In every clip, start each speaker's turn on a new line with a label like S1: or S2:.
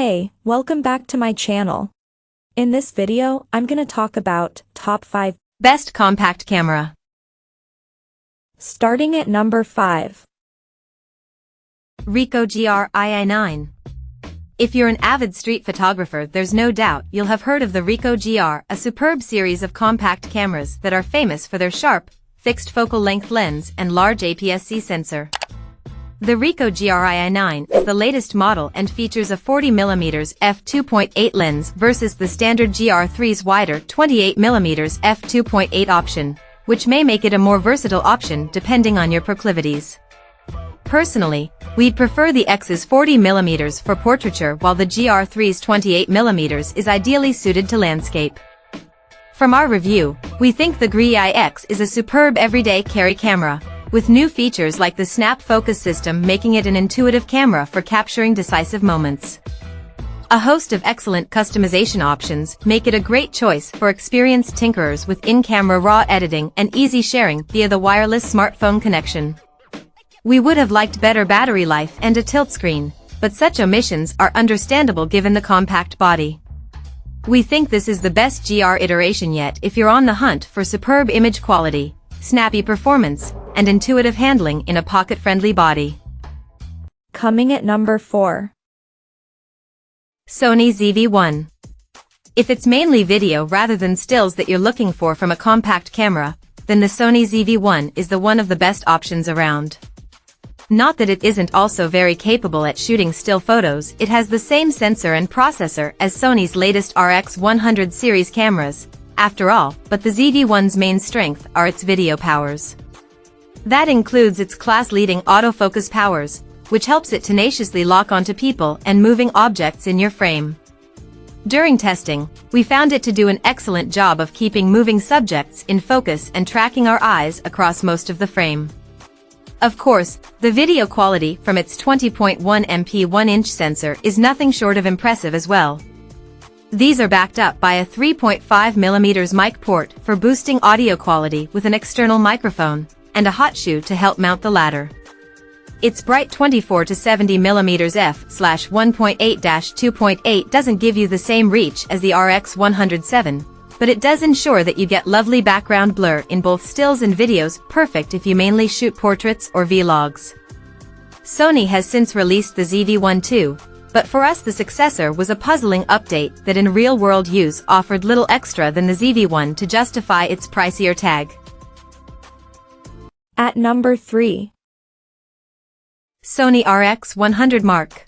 S1: Hey, welcome back to my channel. In this video, I'm gonna talk about top 5
S2: best compact camera.
S1: Starting at number 5.
S2: Ricoh GR II9. If you're an avid street photographer, there's no doubt you'll have heard of the Ricoh GR, a superb series of compact cameras that are famous for their sharp, fixed focal length lens and large APS-C sensor. The Ricoh GR II9 is the latest model and features a 40mm f2.8 lens versus the standard GR3's wider 28mm f2.8 option, which may make it a more versatile option depending on your proclivities. Personally, we'd prefer the X's 40mm for portraiture while the GR3's 28mm is ideally suited to landscape. From our review, we think the IIIx is a superb everyday carry camera, with new features like the snap focus system making it an intuitive camera for capturing decisive moments. A host of excellent customization options make it a great choice for experienced tinkerers with in-camera RAW editing and easy sharing via the wireless smartphone connection. We would have liked better battery life and a tilt screen, but such omissions are understandable given the compact body. We think this is the best GR iteration yet if you're on the hunt for superb image quality, snappy performance, and intuitive handling in a pocket-friendly body.
S1: Coming at number 4.
S2: Sony ZV-1. If it's mainly video rather than stills that you're looking for from a compact camera, then the Sony ZV-1 is one of the best options around. Not that it isn't also very capable at shooting still photos, it has the same sensor and processor as Sony's latest RX100 series cameras, after all, but the ZV-1's main strength are its video powers. That includes its class-leading autofocus powers, which helps it tenaciously lock onto people and moving objects in your frame. During testing, we found it to do an excellent job of keeping moving subjects in focus and tracking our eyes across most of the frame. Of course, the video quality from its 20.1 MP 1-inch sensor is nothing short of impressive as well. These are backed up by a 3.5mm mic port for boosting audio quality with an external microphone, and a hot shoe to help mount the latter. Its bright 24 to 70mm f/1.8-2.8 doesn't give you the same reach as the RX107, but it does ensure that you get lovely background blur in both stills and videos, perfect if you mainly shoot portraits or vlogs. Sony has since released the ZV-1 too, but for us the successor was a puzzling update that in real-world use offered little extra than the ZV-1 to justify its pricier tag.
S1: At number 3.
S2: Sony RX100 Mark.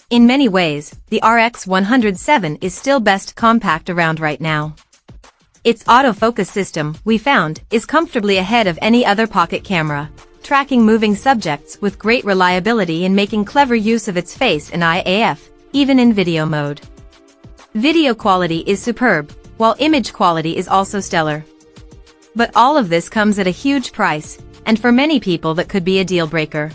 S2: In many ways, the RX107 is still best compact around right now. Its autofocus system, we found, is comfortably ahead of any other pocket camera, tracking moving subjects with great reliability and making clever use of its face and eye AF, even in video mode. Video quality is superb, while image quality is also stellar. But all of this comes at a huge price, and for many people that could be a deal breaker.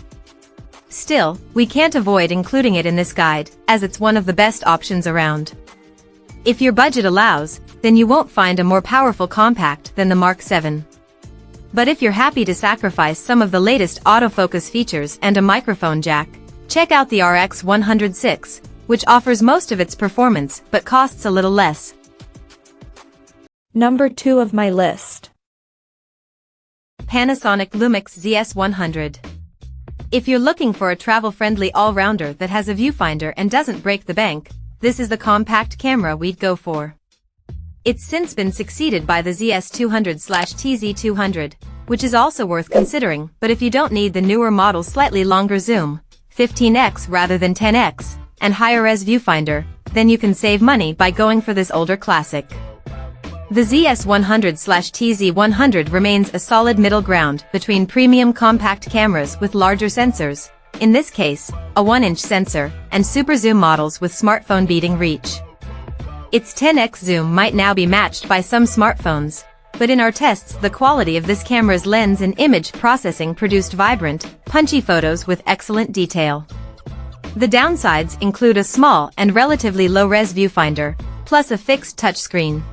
S2: Still, we can't avoid including it in this guide, as it's one of the best options around. If your budget allows, then you won't find a more powerful compact than the Mark 7. But if you're happy to sacrifice some of the latest autofocus features and a microphone jack, check out the RX106, which offers most of its performance but costs a little less.
S1: Number 2 of my list.
S2: Panasonic Lumix ZS100. If you're looking for a travel-friendly all-rounder that has a viewfinder and doesn't break the bank, this is the compact camera we'd go for. It's since been succeeded by the ZS200/TZ200, which is also worth considering, but if you don't need the newer model's slightly longer zoom, 15x rather than 10x, and higher-res viewfinder, then you can save money by going for this older classic. The ZS100/TZ100 remains a solid middle ground between premium compact cameras with larger sensors, in this case, a 1-inch sensor, and super zoom models with smartphone-beating reach. Its 10x zoom might now be matched by some smartphones, but in our tests the quality of this camera's lens and image processing produced vibrant, punchy photos with excellent detail. The downsides include a small and relatively low-res viewfinder, plus a fixed touchscreen.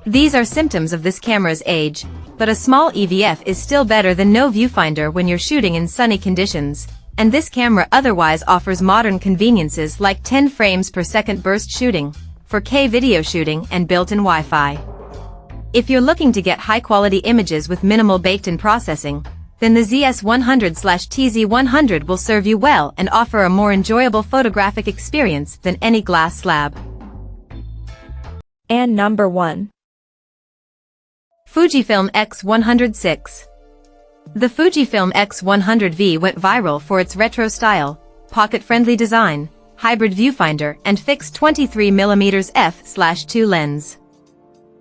S2: These are symptoms of this camera's age, but a small EVF is still better than no viewfinder when you're shooting in sunny conditions, and this camera otherwise offers modern conveniences like 10 frames per second burst shooting, 4K video shooting and built-in Wi-Fi. If you're looking to get high-quality images with minimal baked-in processing, then the ZS100/TZ100 will serve you well and offer a more enjoyable photographic experience than any glass slab.
S1: And number 1.
S2: Fujifilm X100VI. The Fujifilm X100V went viral for its retro style, pocket-friendly design, hybrid viewfinder and fixed 23mm f/2 lens.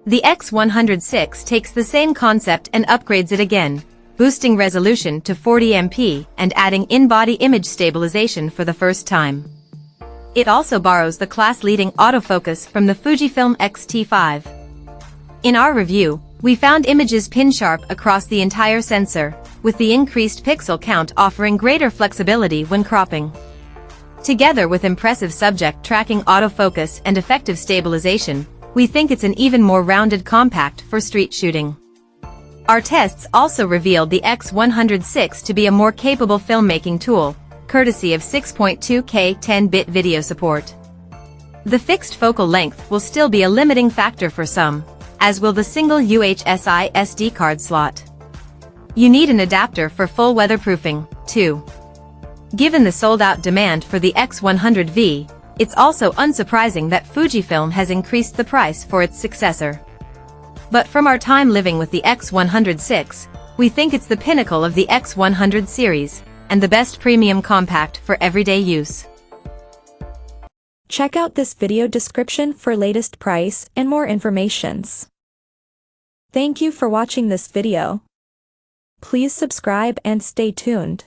S2: The X100VI takes the same concept and upgrades it again, boosting resolution to 40MP and adding in-body image stabilization for the first time. It also borrows the class-leading autofocus from the Fujifilm X-T5. In our review, we found images pin-sharp across the entire sensor, with the increased pixel count offering greater flexibility when cropping. Together with impressive subject tracking autofocus and effective stabilization, we think it's an even more rounded compact for street shooting. Our tests also revealed the X100VI to be a more capable filmmaking tool, courtesy of 6.2K 10-bit video support. The fixed focal length will still be a limiting factor for some, as will the single UHSI SD card slot. You need an adapter for full weatherproofing, too. Given the sold-out demand for the X100V, it's also unsurprising that Fujifilm has increased the price for its successor. But from our time living with the X100VI, we think it's the pinnacle of the X100 series, and the best premium compact for everyday use.
S1: Check out this video description for latest price and more informations. Thank you for watching this video. Please subscribe and stay tuned.